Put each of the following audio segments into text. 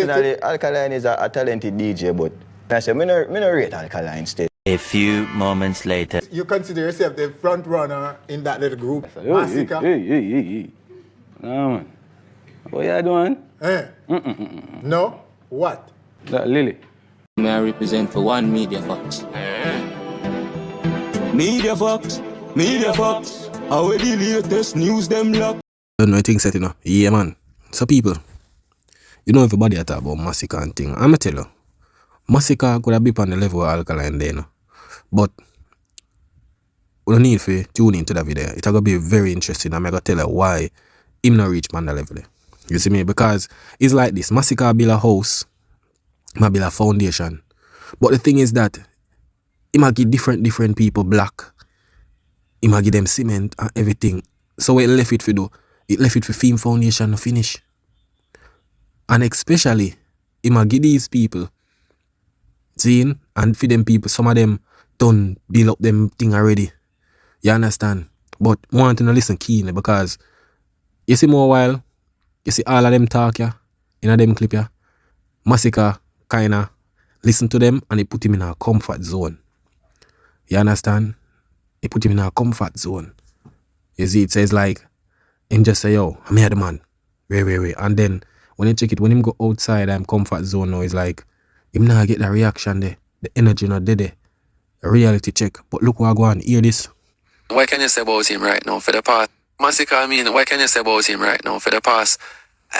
Personally, Alkaline is a talented DJ, but I say, me no rate Alkaline still. A few moments later. You consider yourself the front runner in that little group, Masicka? Hey. No, man. What you doing? No? What? That Lily. May I represent for one Media Fox? Media Fox. How the latest news them lock? Don't know things set, you know. Yeah, man. So people, you know everybody talk about Masicka and thing. I'ma tell you, Masicka could have been on the level of Alkaline there, you know. But we don't need to tune into that video. It's gonna be very interesting. I'm gonna tell you why him not reach man the level there. You see me? Because it's like this. Masicka build a house, might build a foundation. But the thing is that he might give different people block. He might give them cement and everything. So what it left it for do? It left it for film foundation to finish. And especially, he might give these people, seeing, and for them people, some of them done build up them thing already. You understand? But I want to listen keenly because you see more while, you see all of them talk yeah, in them clip yeah, Masicka kinda listen to them and it put him in a comfort zone. You understand? It put him in a comfort zone. You see, it says like, him just say, yo, I'm here the man. Wait. And then when you check it, when him go outside I'm comfort zone now, it's like, him not get the reaction there. The energy not there. The reality check. But look what I go on, hear this. What can you say about him right now for the past? Masicka, I mean, what can you say about him right now for the past?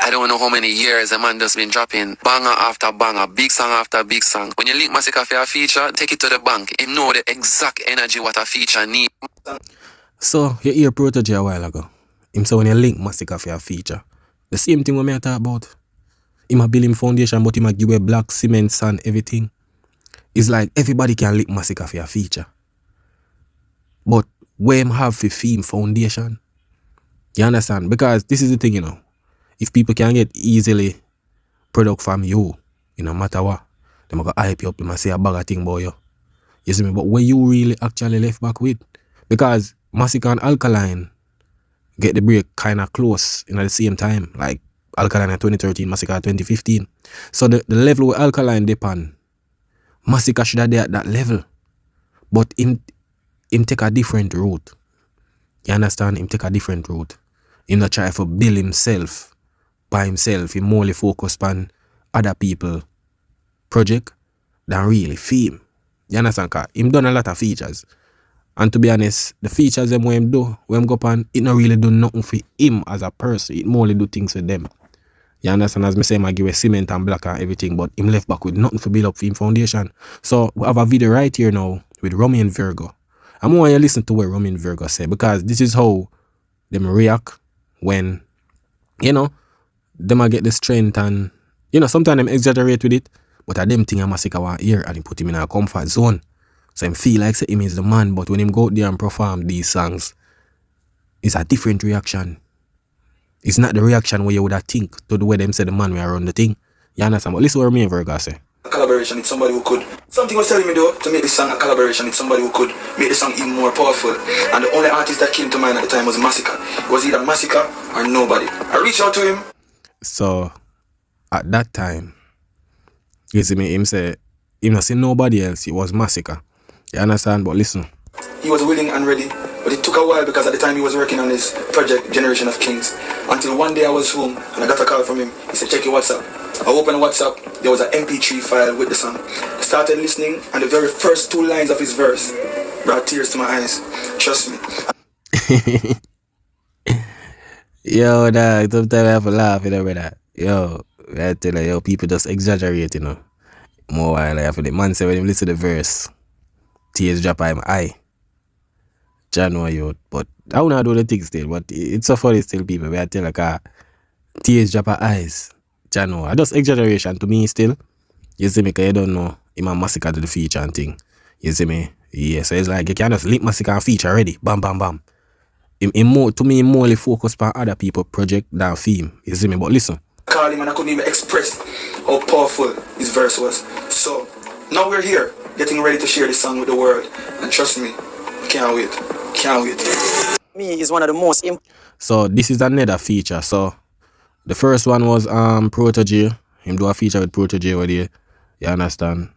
I don't know how many years a man just been dropping banger after banger, big song after big song. When you link Masicka for a feature, take it to the bank. Him know the exact energy what a feature need. So, you hear Protege a while ago. Him say when you link Masicka for a feature, the same thing when I talk about. Him a build him foundation, but him a give away black cement, sand, everything. It's like everybody can link Masicka for a feature. But where him have for film foundation, you understand? Because this is the thing, you know. If people can get easily product from you, no matter what, they might hype you up, they might say a bag of thing about you. You see me? But where you really actually left back with? Because Masicka and Alkaline get the break kind of close at the same time. Like Alkaline in 2013, Masicka in 2015. So the level where Alkaline depend, Masicka should have been at that level. But him take a different route. You understand? Him take a different route. Him not try to build himself by himself. He more focused on other people project than really film. You understand? Cause him done a lot of features. And to be honest, the features them when him do, when him go on, it not really do nothing for him as a person. It more do things for them. You understand? As me say, I give a cement and black and everything, but him left back with nothing to build up film foundation. So we have a video right here now with Romy and Virgo. I want you to listen to what Romy and Virgo say, because this is how them react when, you know, them a get the strength and, you know, sometimes them exaggerate with it, but a them thing a Masicka want hear and he put him in a comfort zone. So him feel like say him is the man, but when him go out there and perform these songs, it's a different reaction. It's not the reaction where you would have think to the way them say the man will run the thing. You understand? But listen what Romy and Virgo say. A collaboration with somebody who could. Something was telling me though to make this song a collaboration with somebody who could make the song even more powerful. And the only artist that came to mind at the time was Masicka. It was either Masicka or nobody. I reached out to him. So at that time, you see me, him say, him not say nobody else, it was Masicka. You understand? But listen. He was willing and ready, but it took a while because at the time he was working on his project Generation of Kings. Until one day I was home and I got a call from him. He said, check your WhatsApp. I opened WhatsApp, there was an MP3 file with the song. I started listening and the very first 2 lines of his verse brought tears to my eyes. Trust me. Yo, dog, sometimes I have to laugh, you know, brother. Yo, I tell you, yo, people just exaggerate, you know. More while I have the man say when him listen to the verse, tears drop out of my eye. January, yo, but I wanna do the thing still, but it's so funny still, people. Where I tell like, tears drop out eyes. January, just exaggeration to me still. You see me, cause you don't know, him and Masicka do the feature and thing. You see me? Yeah, so it's like, you can just link Masicka and feature already. Bam, bam, bam. To me, more focused on other people project than film. You see me? But listen. Call him and I couldn't even express how powerful his verse was. So now we're here, getting ready to share this song with the world. And trust me, can't wait. Can't wait. Me is one of the most So this is another feature. So the first one was Protege. Him do a feature with Protege over there. You understand?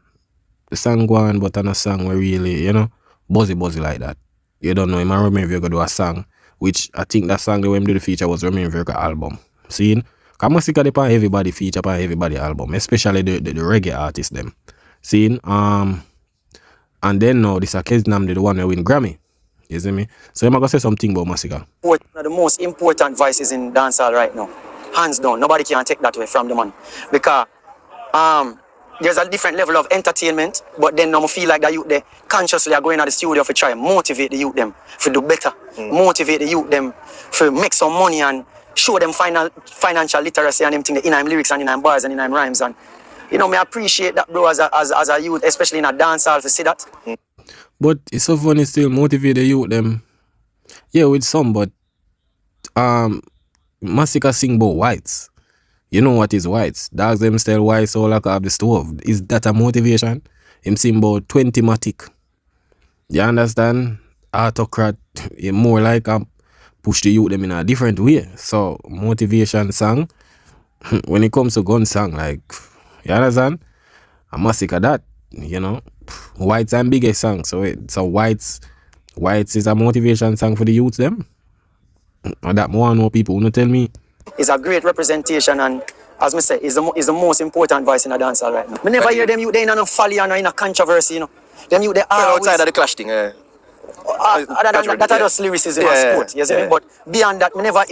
The song go on, but on a song where really, you know, buzzy like that. You don't know, him and Romeo Virgo do a song, which I think that song that when him do the feature was Romeo Virgo album. Seeing? Cause Masicka depend everybody feature on everybody album, especially the reggae artists them. Seeing? And then now this Keznam the one that win Grammy. You see me? So I'm gonna say something about Masicka. One of the most important voices in dancehall right now. Hands down. Nobody can take that away from the man. Because there's a different level of entertainment, but then I feel like the youth they consciously are going to the studio to try and motivate the youth them to do better. Motivate the youth them to make some money and show them financial literacy and them thing in lyrics and in bars and in rhymes. And you know, me appreciate that, bro, as a youth, especially in a dancehall, to see that. But it's so funny still motivate the youth them. Yeah, with some, but Masicka sing about whites. You know what is whites? Dogs them still whites all like have the stove. Is that a motivation? Him sing about 20-matic. You understand? Autocrat, more like push the youth them in a different way. So motivation song. When it comes to gun song, like, you understand? A Masicka that, you know. Whites and biggest song. So whites is a motivation song for the youths them. Or that more and more people wanna tell me. It's a great representation, and as me say, is the most important voice in a dancehall right now. Me never hear them youth they in no folly and in a controversy, you know. Them youth they are outside of the clash thing, other than that are just lyricism and sport, you see me? But beyond that, me never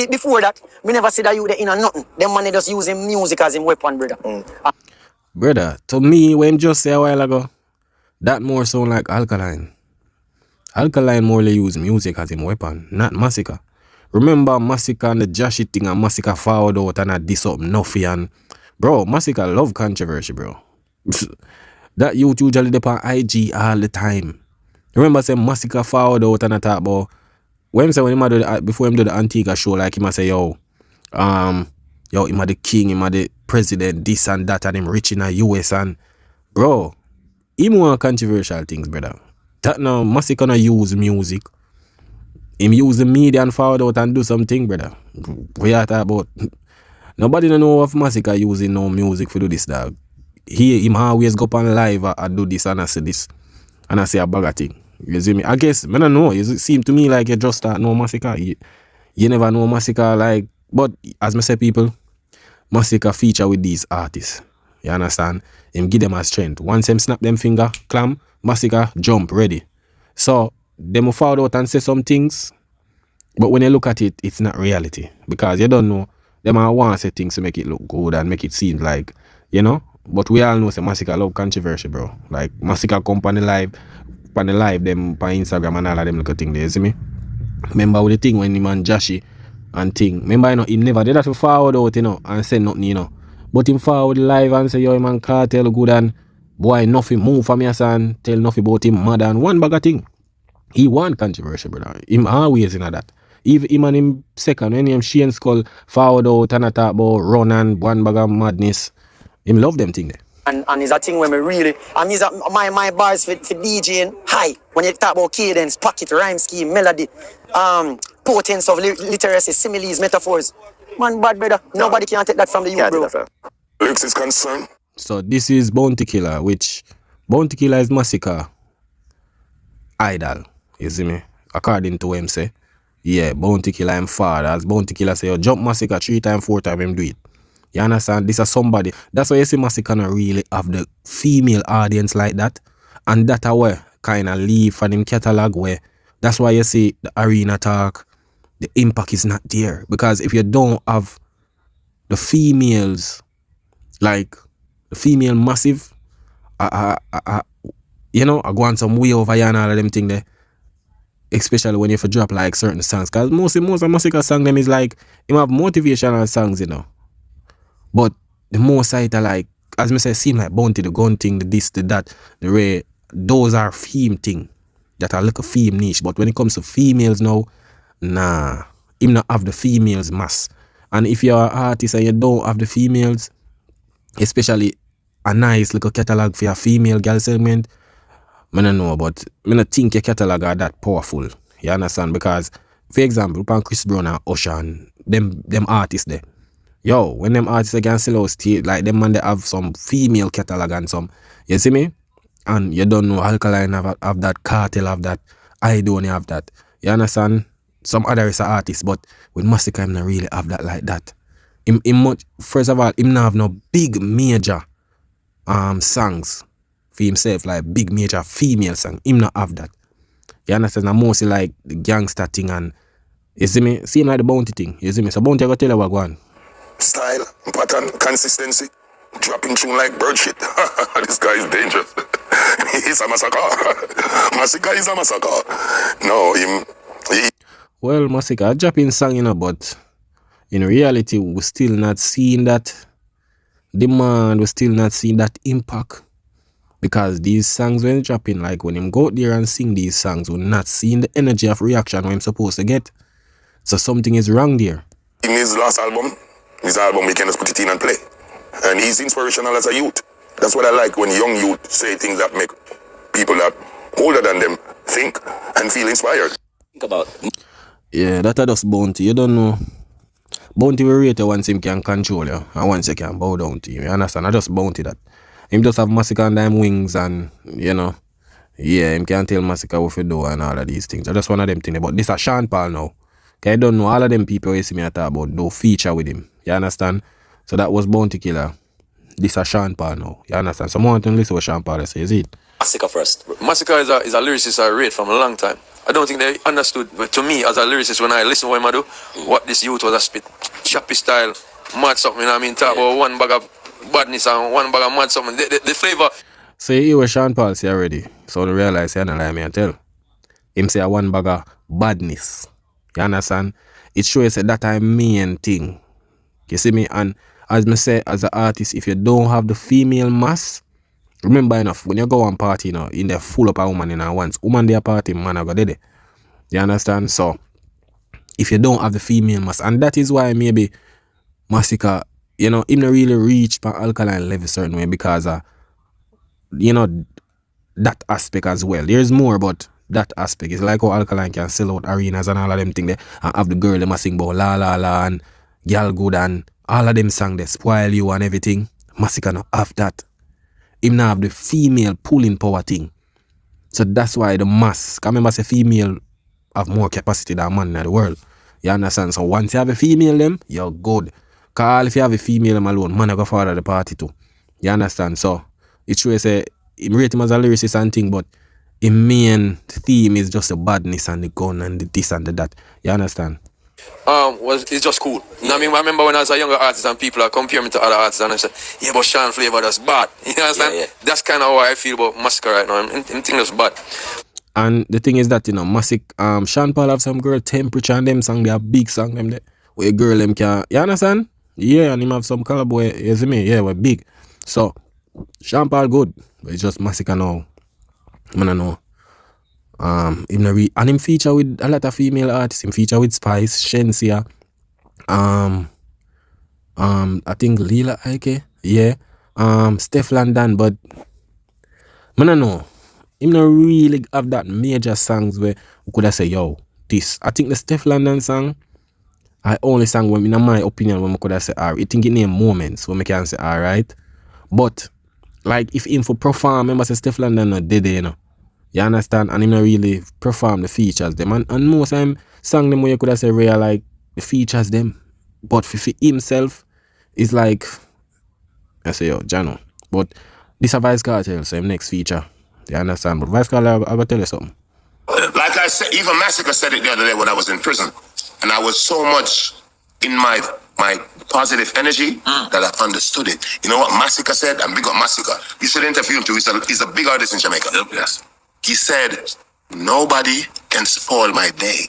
before that, me never see that youth they in a nothing. Them man they just using music as him weapon, brother. Brother, to me, when just say a while ago, that more sound like Alkaline. Alkaline more use music as him weapon, not Masicka. Remember Masicka and the Joshy thing and Masicka forward out and a diss up Nuffy and bro, Masicka love controversy, bro. That youth usually depend on IG all the time. Remember say Masicka forward out and a talk about when him do before him do the Antigua show, like him say yo, him a the king, him a the president, this and that, and him rich in the US and bro, him want controversial things, brother. That now Masicka no use music. Him use the media and forward out and do something, brother. We are talking about. Nobody don't know if Masicka using no music for do this, dog. Him always go up on live and do this and I say this. And I say a bag of thing. You see me? I guess, I don't know. It seems to me like you just start know Masicka. You never know Masicka, like, but as I say, people, Masicka feature with these artists. You understand? Him give them a strength. Once him snap them finger, clam, Masicka, jump, ready. So, them will forward out and say some things, but when you look at it, it's not reality. Because you don't know, them all want to say things to make it look good and make it seem like, you know? But we all know say Masicka love controversy, bro. Like, Masicka come on the live, them on Instagram and all of them little thing there, you see me? Remember with the thing when him and Joshy and thing. Remember, you know, he never did that to forward out, you know, and say nothing, you know. But him forward live and say, yo, him and Cartel good and boy, nothing move for me, son. Tell nothing about him, mother and one bag of thing. He want controversy, brother. Him always in that. Even him and him second, when him Shane Skull forward out and talk about run and one bag of madness. Him love them thing there. And it's a thing when me really, and it's my bars for DJing high. When you talk about cadence, pocket, rhyme scheme, melody, potence of literacy, similes, metaphors. Man, bad brother. Nobody can take that from the youth, bro. Lyrics is concerned. So this is Bounty Killer, which Bounty Killer is Masicka idol. You see me? According to him say, yeah, Bounty Killer him father. As Bounty Killer say, yo, jump Masicka 3 times, 4 times, him do it. You understand? This is somebody. That's why you see Masicka not really have the female audience like that. And that where kind of leave from him catalog where that's why you see the arena talk, the impact is not there. Because if you don't have the females, like the female massive, you know, I go on some way over here and all of them thing there. Especially when you have to drop like certain songs. Because most of Masicka song them is like, him have motivational songs, you know. But the more side are like, as me say, seem like Bounty, the gun thing, the this, the that, the ray, those are theme thing. That are like a theme niche. But when it comes to females now, nah. Him not have the females mass. And if you're an artist and you don't have the females, especially a nice little catalog for your female girl segment, I don't know, but I don't think your catalog are that powerful. You understand? Because, for example, upon Chris Brown and Usher and them artists there, Yo, when them artists can sell out state, like them man they have some female catalog and some, you see me? And you don't know Alkaline have that, Cartel have that, I don't have that. You understand? Some other is artists, but with Masicka, him not really have that like that. Him much, first of all, him not have no big major songs for himself, like big major female song. Him not have that. You understand? Now mostly like the gangster thing and you see me? Seem like the bounty thing. You see me? So bounty I go tell you what go on. Style, pattern, consistency, dropping tune like bird shit. This guy is dangerous. He's a massacre. Masicka is a massacre. No, Well, Masicka dropping song, you know, but in reality, we're still not seeing that demand, we're still not seeing that impact. Because these songs when dropping, like when him go out there and sing these songs, we're not seeing the energy of reaction we're supposed to get. So something is wrong there. in his last album, we can just put it in and play. And he's inspirational as a youth. That's what I like when young youth say things that make people that older than them think and feel inspired. Think about. Yeah, that are just bounty. You don't know. Bounty will rate you once him can control you and once you can bow down to him. You understand? I just bounty that. Him just have Masicka on them wings and, you know, yeah, him can tell Masicka what to do and all of these things. I just one of them things. But this is Sean Paul now. Okay, I don't know all of them people you see me talk about no feature with him. You understand? So that was Bounty Killer. This is Sean Paul now. You understand? So I want to listen what Sean Paul says. Is it? Masicka first. Masicka is a lyricist I rate from a long time. I don't think they understood, but to me as a lyricist when I listen to what him do, what this youth was a spit. Choppy style, mad something, you know what I mean? Talk about one bag of badness and one bag of mad something. The flavor. So you hear what Sean Paul say already. So you realize he don't lie me and tell. Him say a one bag of badness. You understand? It shows that I main thing. You see me? And as me say, as an artist, if you don't have the female mass, remember enough, when you go on party, you know, in there full up a woman in a once, woman there party, man, I go there. You understand? So, if you don't have the female mass, and that is why maybe Masicka, you know, him not really reach by Alkaline level certain way because, you know, that aspect as well. There's more, but that aspect is like how Alkaline can sell out arenas and all of them things there, and have the girl them a sing about la la la and girl good and all of them songs they spoil you and everything. Masicka not have that. Him not have the female pulling power thing. So that's why the mass, can remember say female have more capacity than man in the world. You understand? So once you have a female them, you're good. Cause if you have a female them alone, man I go forward the party too. You understand? So it shows say him rate him as a lyricist and thing, but his main theme is just the badness and the gun and the this and the that. You understand? It's just cool. You know what I mean? I remember when I was a younger artist and people are comparing me to other artists and I said, yeah, but Sean Flavor, that's bad. You understand? Yeah. That's kind of how I feel about Masicka right now. I think that's bad. And the thing is that, you know, Masicka, Sean Paul have some girl temperature and them song, they have big song them there. Where a girl them can, you understand? Yeah, and him have some Callob where, you see me? Yeah, we're big. So, Sean Paul good. But it's just Masicka now. I don't know. And him feature with a lot of female artists. Him feature with Spice, Shensia, I think Lila Ike, yeah, Steph London, but I don't know. Him not really have that major songs where we could have say, yo, this. I think the Steph London song, I only sang when, in my opinion, when we could have said, I think it name moments when we can say, alright. But like if him for perform, remember say Steph London not dead, you know. You understand? And him not really perform the features them. And most time sang them where you could have said real like the features them. But for himself is like I say yo, Jano. But this a Vice Cartel, so him next feature. You understand? But Vice Cartel I will tell you something. Like I said, even Masicka said it the other day when I was in prison. And I was so much in my positive energy that I understood it. You know what Masicka said? And big up Masicka. You should interview him too. He's a big artist in Jamaica. Yes. He said, nobody can spoil my day.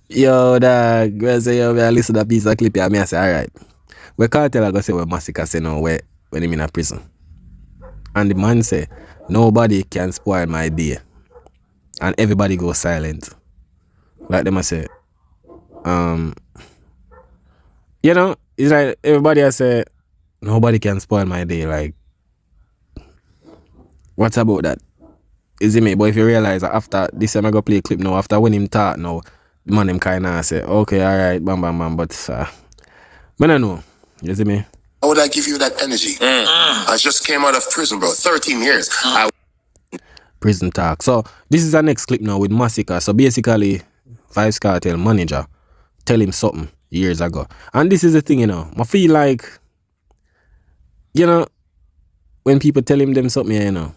Yo, dog, go say yo, I listen to that piece of clip here, I say, alright. We can't tell I go say what Masicka say now when him in a prison. And the man say, nobody can spoil my day. And everybody go silent. Like them I say, you know, it's like everybody I say, nobody can spoil my day. Like, what's about that? You see me? But if you realize that after this time I go play a clip now, after when him talk now, the man him kinda say, okay, alright, bam bam bam, but man I know. You see me? How would I give you that energy? I just came out of prison, bro. 13 years. Prison talk. So this is our next clip now with Masicka. So basically, Vybz Kartel manager tell him something years ago. And this is the thing, you know. I feel like, you know, when people tell him them something, you know,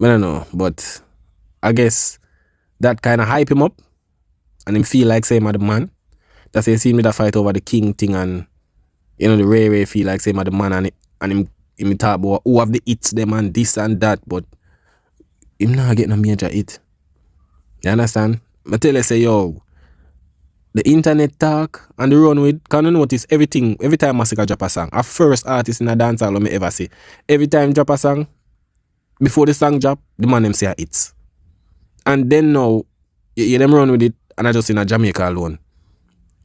I don't know, but I guess that kind of hype him up and him feel like same as the man. That's why you see me that fight over the king thing and, you know, the Ray feel like same as the man and him talk about who have the hits them and this and that, but him not getting a major hit. You understand? I tell you, say, yo, the internet talk and the run with, can you notice everything, every time Masicka drop a song, a first artist in a dancehall me ever see, every time drop a song, before the song drop, the man them say it's. And then now, you them run with it, and I just in a Jamaica alone.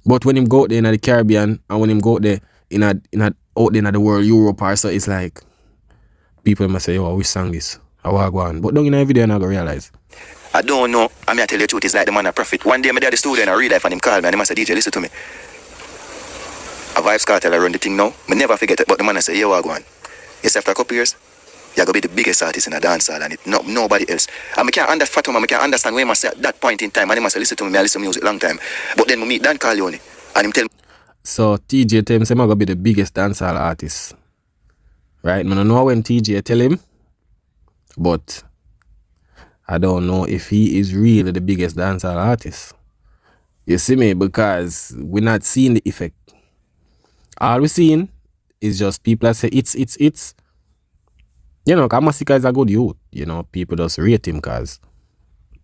But when him go out there in the Caribbean, and when him go out there in out there in the world, Europe or so, it's like, people must say, yo, we sang this, I walk on. But don't in every day, and I go realize. I don't know. I mean, I tell you the truth, it's like the man a prophet. One day, I'm at the studio and I read life and him call me and him say, DJ, listen to me. A Vybz Kartel, I run the thing now. I never forget it, but the man I say, yo, I go on. Yes, after a couple years, you're going to be the biggest artist in a dancehall and nobody else. And I can't understand where I say at that point in time. And he must say, listen to me, I listen to music long time. But then we meet Dan Corleone and him tell me. So TJ tell him, say, I'm going to be the biggest dancehall artist. Right? I don't know when TJ tell him, but I don't know if he is really the biggest dancehall artist. You see me? Because we're not seeing the effect. All we're seeing is just people that say it's. You know, because Masicka is a good youth. You know, people just rate him because,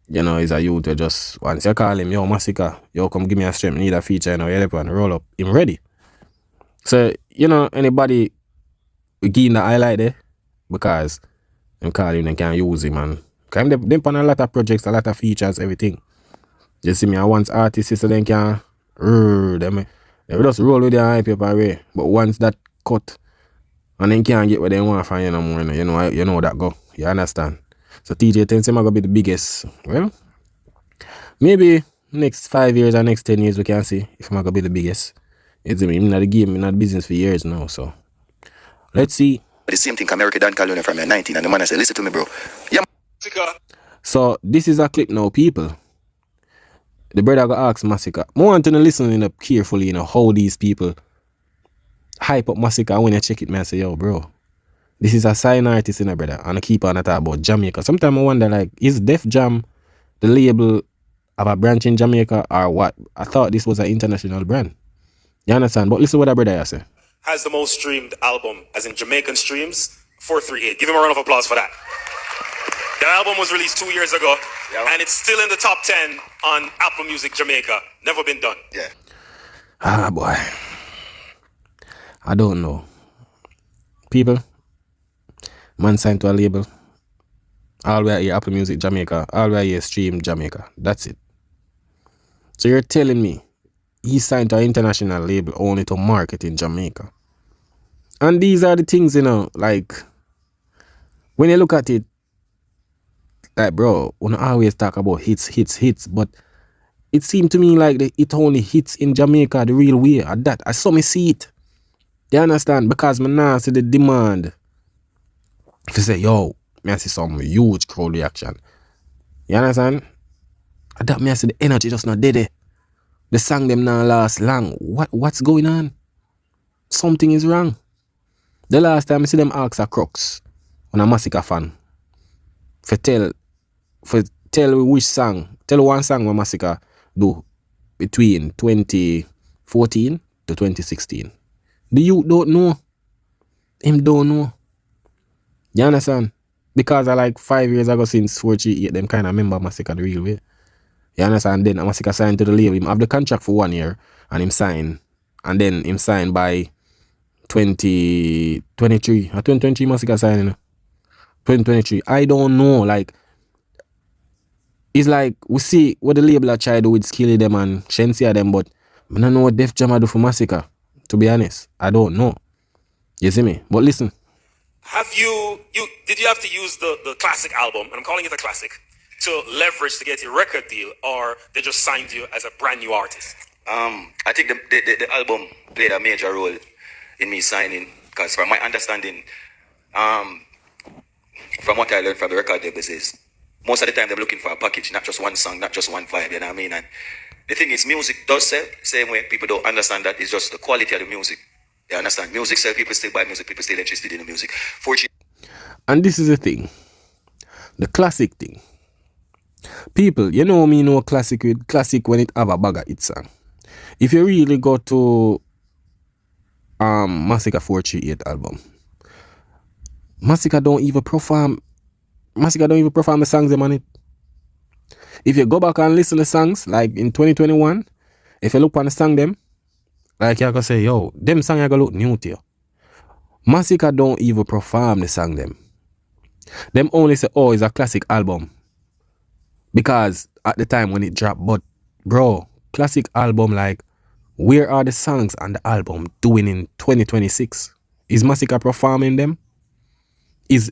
you know, he's a youth. You just, once you call him, yo, Masicka, yo, come give me a stream, need a feature, you know, you and roll up, him ready. So, you know, anybody we give him the highlight there because them call him, they can't use him, and because them on a lot of projects, a lot of features, everything. You see me, I want artists so they can, they just roll with their hype paper away. But once that cut, and then can't get what they want from you no more, you know that go. You understand? So TJ thinks I'm gonna be the biggest. Well, maybe next 5 years or next 10 years we can see if I'm gonna be the biggest. It's me, I'm not the game, I'm not the business for years now, so let's see. The same thing America Dan Corleone from 19 and the man I say, listen to me, bro. Yeah. So this is a clip now, people. The brother got ask Masicka. I want to listen up carefully, you know, how these people hype up Masicka, and when you check it, man, I say, yo, bro, this is a sign artist, in a brother, and I keep on talk about Jamaica. Sometimes I wonder, like, is Def Jam the label of a branch in Jamaica or what? I thought this was an international brand. You understand? But listen what that brother say. Has the most streamed album, as in Jamaican streams, 438. Give him a round of applause for that. The album was released 2 years ago, and it's still in the top 10 on Apple Music Jamaica. Never been done. Yeah. Ah, boy. I don't know. People, man signed to a label. All we are here, Apple Music Jamaica. All we are here, Stream Jamaica. That's it. So you're telling me he signed to an international label only to market in Jamaica. And these are the things, you know, like, when you look at it, like, bro, we don't always talk about hits, but it seemed to me like it only hits in Jamaica the real way. At that, I saw me see it. You understand? Because me now see the demand. If you say, yo, me I see some huge crowd reaction. You understand? At that, me I see the energy just not there. The song them now last long. What's going on? Something is wrong. The last time I see them ask a Crux, when a Masicka fan, for tell which song, tell one song when Masicka do between 2014 to 2016. The youth don't know. Him don't know. You understand? Because I like 5 years ago since 438, them kind of remember Masicka the real way. You understand? Then Masicka signed to the label. Him have the contract for 1 year and him sign. And then him signed by 2023. 2023 Masicka signing. 2023. I don't know. Like, it's like we see what the label are trying to do with Skilly them and Shensia them, but I don't know what Def Jam do for Masicka. To be honest, I don't know. You see me? But listen. Did you have to use the classic album, and I'm calling it a classic, to leverage to get your record deal, or they just signed you as a brand new artist? I think the album played a major role in me signing, because from my understanding, from what I learned from the record labels is, most of the time they're looking for a package, not just one song, not just one vibe, you know what I mean? And the thing is, music does sell, same way people don't understand that it's just the quality of the music. You understand? Music sell, people still buy music, people still interested in the music. And this is the thing, the classic thing. People, you know me know classic with classic when it have a bag of hit song. If you really go to Masicka 438 album, Masicka don't even perform the songs them on it. If you go back and listen to songs, like in 2021, if you look on the song them, like you can say, yo, them song you gonna look new to you. Masicka don't even perform the song them. Them only say, oh, it's a classic album. Because at the time when it dropped, but bro, classic album, like, where are the songs on the album doing in 2026? Is Masicka performing them? Is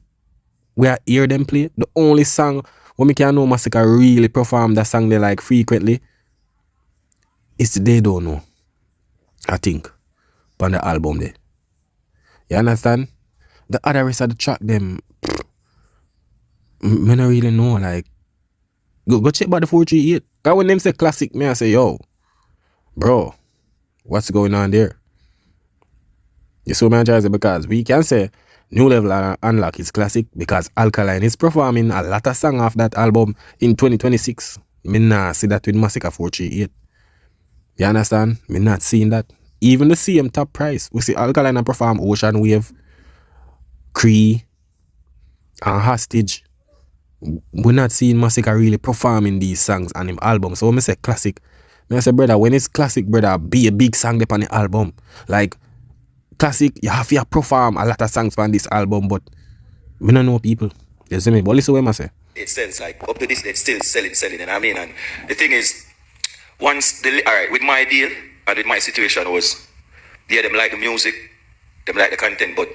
where I hear them play? The only song when we can know Masicka really perform that song they like frequently is They Don't Know, I think, on the album there. You understand? The other rest of the track them, me not really know, like, go check about the 438. Because when them say classic, me I say, yo, bro, what's going on there? You see what I'm because we can say New Level and Unlock is classic because Alkaline is performing a lot of songs off that album in 2026. Me not see that with Masicka 438. You understand? Me not seeing that. Even the same top price. We see Alkaline perform Ocean Wave, Cree, and Hostage. We're not seeing Masicka really performing these songs on him album. So when I say classic, I say, brother, when it's classic, brother, be a big song on the album. Like, classic, you have to perform a lot of songs on this album, but we don't know people. You see me? But listen what I say. It sells, like, up to this, it's still selling, you know what I mean? And the thing is, alright, with my deal, and with my situation was, yeah, them like the music, them like the content, but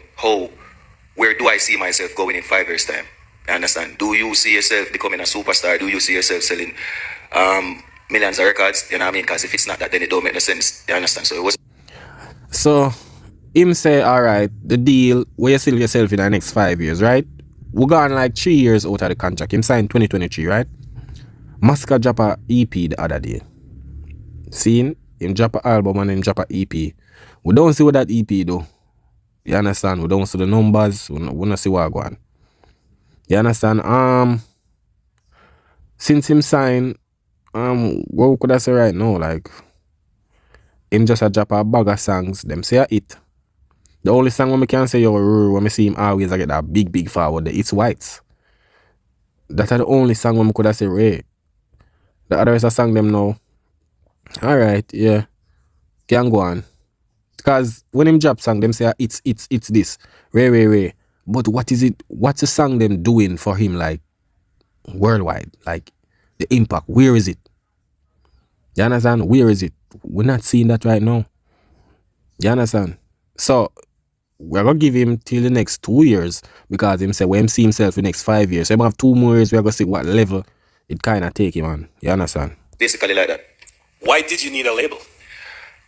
where do I see myself going in 5 years' time? You understand? Do you see yourself becoming a superstar? Do you see yourself selling millions of records? You know what I mean? Because if it's not that, then it don't make no sense. You understand? So it was. So him say, alright, the deal where you sell yourself in the next 5 years, right? We gone like 3 years out of the contract. Him signed 2023, right? Masicka drop a EP the other day. Seen him drop a album and him drop a EP. We don't see what that EP do. You understand? We don't see the numbers. We don't see what going on. You understand? Since him sign, what could I say right now? Like, him just a drop a bag of songs. Them say a hit. The only song when we can say yo when we see him always I get that big forward. It's Whites. That are the only song when we could have say Ray. The other is a song them now. Alright, yeah. Can go on. Because when him drop song, them say it's this. Ray. But what is it? What's the song them doing for him like worldwide? Like the impact. Where is it? You understand? Where is it? We're not seeing that right now. You understand? So we're gonna give him till the next 2 years because him say when him see himself in the next 5 years. So him have 2 more years, we're gonna see what level it kinda take him on. You understand? Basically like that. Why did you need a label?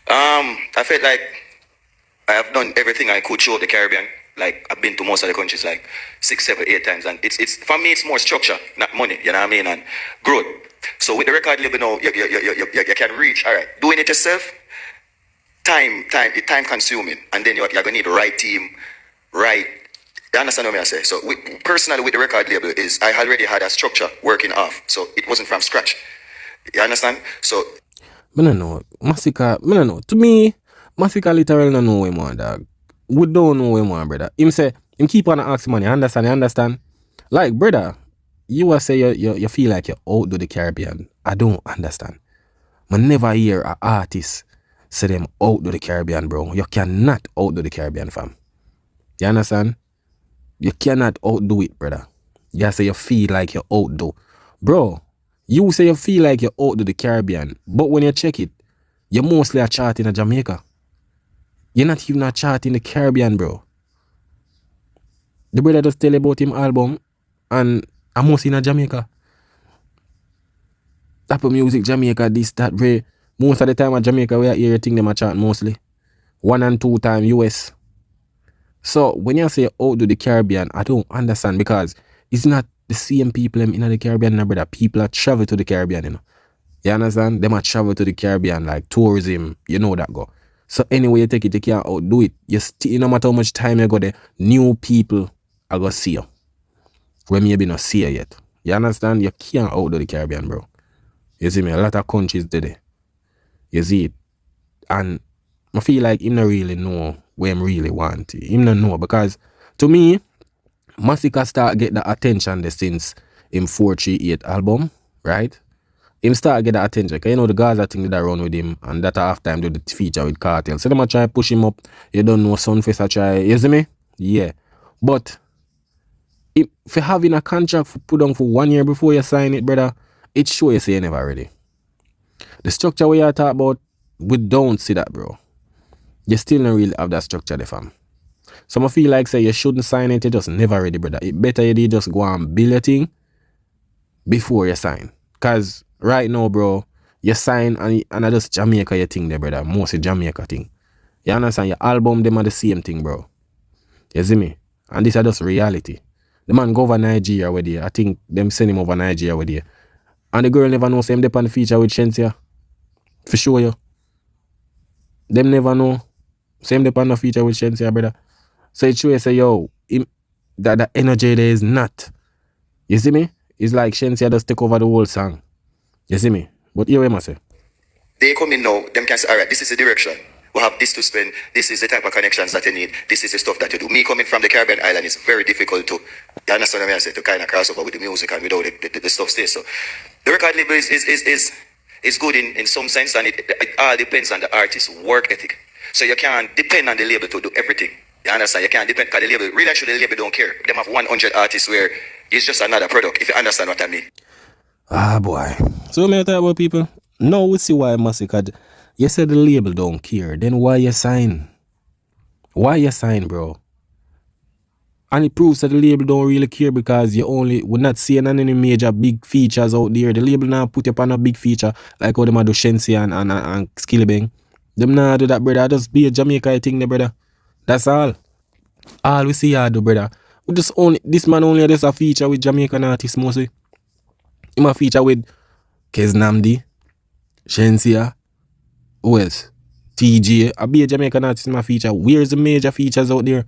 I felt like I have done everything I could show the Caribbean. Like I've been to most of the countries like 6, 7, 8 times, and it's for me it's more structure, not money. You know what I mean? And growth. So with the record label now, you can reach. All right, doing it yourself, time consuming, and then you're gonna need the right team, right. You understand what I say? So personally with the record label is I already had a structure working off, so it wasn't from scratch. You understand? So I don't know. Masicka, I don't know. To me, Masicka literally don't know him one, dog. We don't know him one, brother. Him say, him keep on asking money. You understand? Like, brother, you will say you feel like you outdo the Caribbean. I don't understand. I never hear an artist say them outdo the Caribbean, bro. You cannot outdo the Caribbean, fam. You understand? You cannot outdo it, brother. You say you feel like you outdo. Bro, you say you feel like you outdo the Caribbean, but when you check it, you're mostly a chart in Jamaica. You're not even a chart in the Caribbean, bro. The brother just tell about him album and I'm mostly in Jamaica. Apple Music, Jamaica, this, that, Ray. Most of the time at Jamaica, we are here, think them a chant mostly. 1 and 2 time US. So, when you say out to the Caribbean, I don't understand because it's not the same people in the Caribbean, no, brother. People that travel to the Caribbean, you know. You understand? They might travel to the Caribbean, like tourism, you know that go. So, anyway you take it, you can't outdo it. You still, no matter how much time you go there, new people are going to see you. When maybe not see you yet. You understand? You can't outdo the Caribbean, bro. You see me? A lot of countries did it. You see it? And I feel like him not really know where him really want. Him not know because to me, Masicka start get the attention since him 438 album, right? Him start get the attention. Cause you know the guys that think that run with him and that half time do the feature with Cartel. So them a try push him up. You don't know Sunface a try. You see me? Yeah. But if you having a contract for put on for 1 year before you sign it, brother, it show you say you never ready. The structure we are talking about, we don't see that, bro. You still don't really have that structure there, fam. So I feel like say you shouldn't sign it, you just never ready, brother. It better you just go and build a thing before you sign. Cause right now, bro, you sign and I just Jamaica your thing there, brother. Mostly Jamaica thing. You understand? Your album, them are the same thing, bro. You see me? And this is just reality. The man go over Nigeria with you. I think them send him over Nigeria with you. And the girl never know same dep on the feature with Shensia. For sure you. Them never know. Same dep on the feature with Shensia, brother. So it's true, say, yo, that the energy there is not. You see me? It's like Shensia just take over the whole song. You see me? But here we say. They come in now, them can say, all right, this is the direction. We have this to spend. This is the type of connections that you need. This is the stuff that you do. Me coming from the Caribbean island is very difficult to, you understand what I say, to kind of cross over with the music and without the stuff stays. So the record label is good in some sense, and it all depends on the artist's work ethic. So you can't depend on the label to do everything. You understand? You can't depend, because the label, really actually the label don't care. Them have 100 artists where it's just another product, if you understand what I mean. Ah, boy. So when I talk about people, now we see why Masicka, you said the label don't care. Then why you sign? Why you sign, bro? And it proves that the label don't really care because we're not seeing any major big features out there. The label now put up on a big feature like how them do Shensi and Skillibeng. Them now do that, brother. Just be a Jamaica thing there, brother. That's all. All we see do, brother. We just this man only does a feature with Jamaican artists mostly. He a feature with Kez Namdi, Shensia, who else? TJ. I be a Jamaican artist in my feature. Where's the major features out there?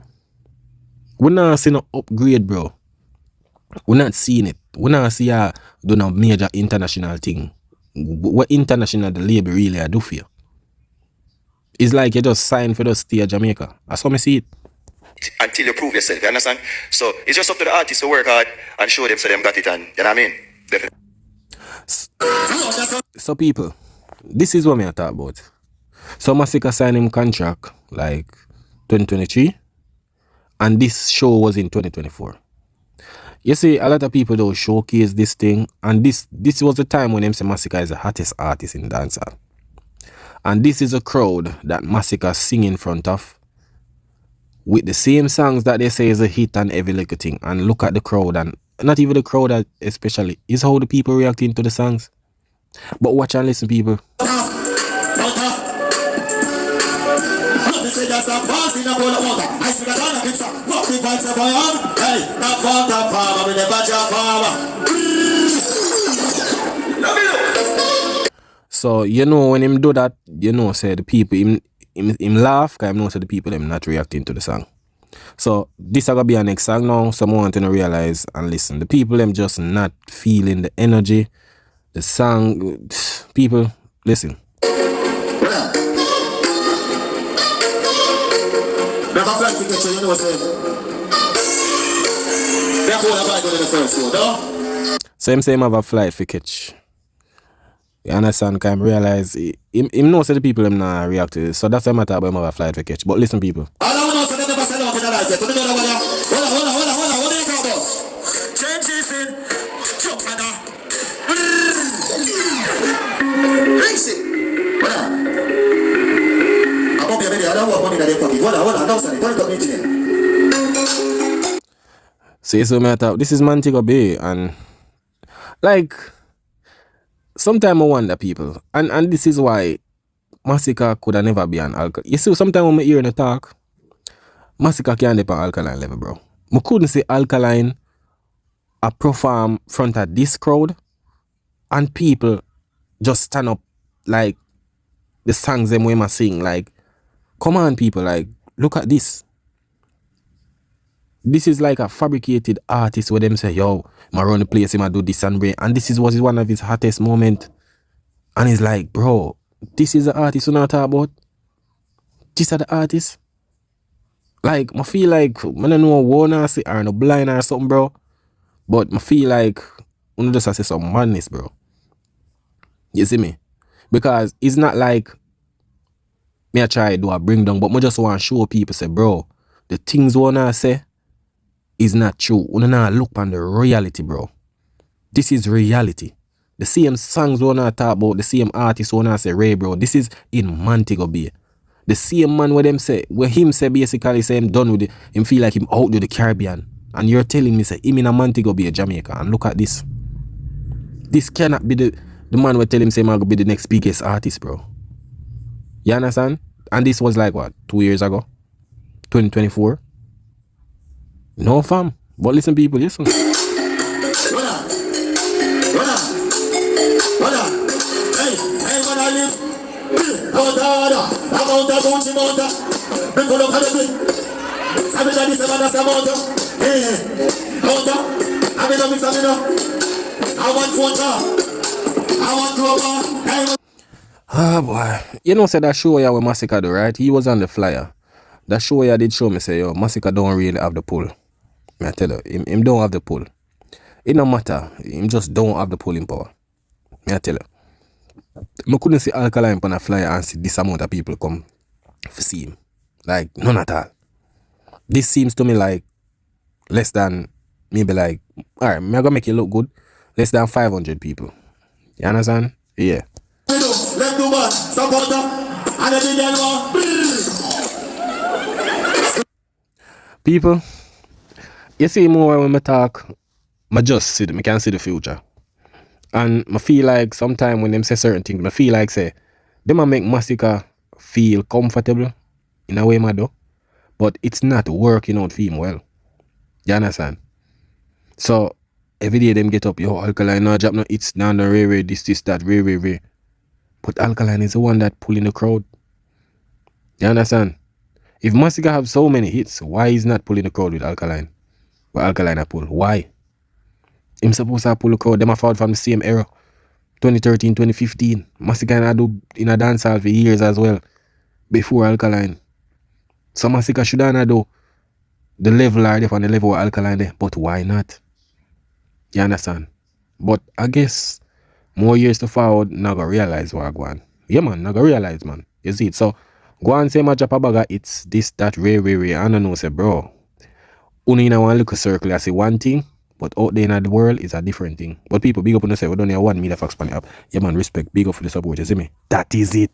We're not seeing no upgrade, bro. We're not seeing it. We're not seeing do no major international thing. What international the label really do for you? It's like you just sign for the stay at Jamaica. That's how I see it. Until you prove yourself, you understand? So it's just up to the artists to work hard and show them so them got it, and you know what I mean? Definitely. So people, this is what I talk about. So Masicka signed him contract like 2023 and this show was in 2024. You see, a lot of people don't showcase this thing, and this was the time when MC Masicka is the hottest artist in dancehall. And this is a crowd that Masicka sing in front of with the same songs that they say is a hit and every little thing. And look at the crowd, and not even the crowd especially, is how the people reacting to the songs. But watch and listen, people. So you know when him do that, you know say the people him laugh, cause him know say the people him not reacting to the song. So this is gonna be our next song now. Someone want to realize and listen. The people them just not feeling the energy, the song. People, listen. So him say him have a flight for catch. You understand? Can realize him knows that the people him not react to it. So that's why I talk about him have a flight for catch. But listen, people. So you see me talk, this is Montego Bay, and like sometimes I wonder people, and this is why Masicka could have never be an Alkaline. You see, sometimes when I hear in the talk, Masicka can't be on Alkaline level, bro. I couldn't say Alkaline a perform front of this crowd and people just stand up like the songs them when I sing. Like, come on people, like, look at this. This is like a fabricated artist where them say, yo, I run the place, I do this and brain. And this was one of his hottest moment. And he's like, bro, this is the artist we not talk about. These are the artists. Like, I feel like, I don't know what I say or no blind or something, bro. But I feel like, I just say some madness, bro. You see me? Because it's not like me I try to do a bring down, but I just want to show people, say, bro, the things I say is not true. We not look on the reality, bro. This is reality. The same songs we not talk about, the same artists we not say, Ray, bro. This is in Montego Bay. The same man where them say, where him say basically say him done with it, him feel like him out with the Caribbean. And you're telling me say him in a Montego Bay, Jamaica. And look at this. This cannot be the man will tell him say I'm gonna be the next biggest artist, bro. You understand? And this was like what, 2 years ago? 2024? No fam. But listen people, listen. Ah boy, you know say that show where Masicka do, right? He was on the flyer. That show where did show me say, yo, Masicka don't really have the pull. I tell you, him don't have the pull. It no matter, him just don't have the pulling power. I tell you. I couldn't see Alkaline on a flyer and see this amount of people come to see him. Like, none at all. This seems to me like less than, maybe like, alright, I'm gonna make it look good. Less than 500 people. You understand? Yeah. People, you see more when I talk, I just see them, I can see the future. And I feel like sometimes when them say certain things, I feel like say, them a make Masicka feel comfortable in a way, I do. But it's not working out for him well. You understand? So, every day them get up, yo, Alkaline, no job, no, it's down the ray, this, that, ray. But Alkaline is the one that pulling the crowd. You understand? If Masicka have so many hits, why is not pulling the crowd with Alkaline? But Alkaline a pull. Why? Him supposed to pull the crowd. Them a fought from the same era. 2013, 2015. Masicka do in a dancehall for years as well. Before Alkaline. So Masicka should have do the level are on the level of Alkaline there. But why not? You understand? But I guess more years to forward, not gonna realize what I go on. Yeah man, not gonna realize man. You see it? So go and say my drop a bag of it's this, that, ray. I don't know, say bro. Only in one little circle, I say one thing, but out there in the world is a different thing. But people big up on themselves, we don't have 1 million facts on the app. Yeah man, respect, big up for the support, you see me? That is it.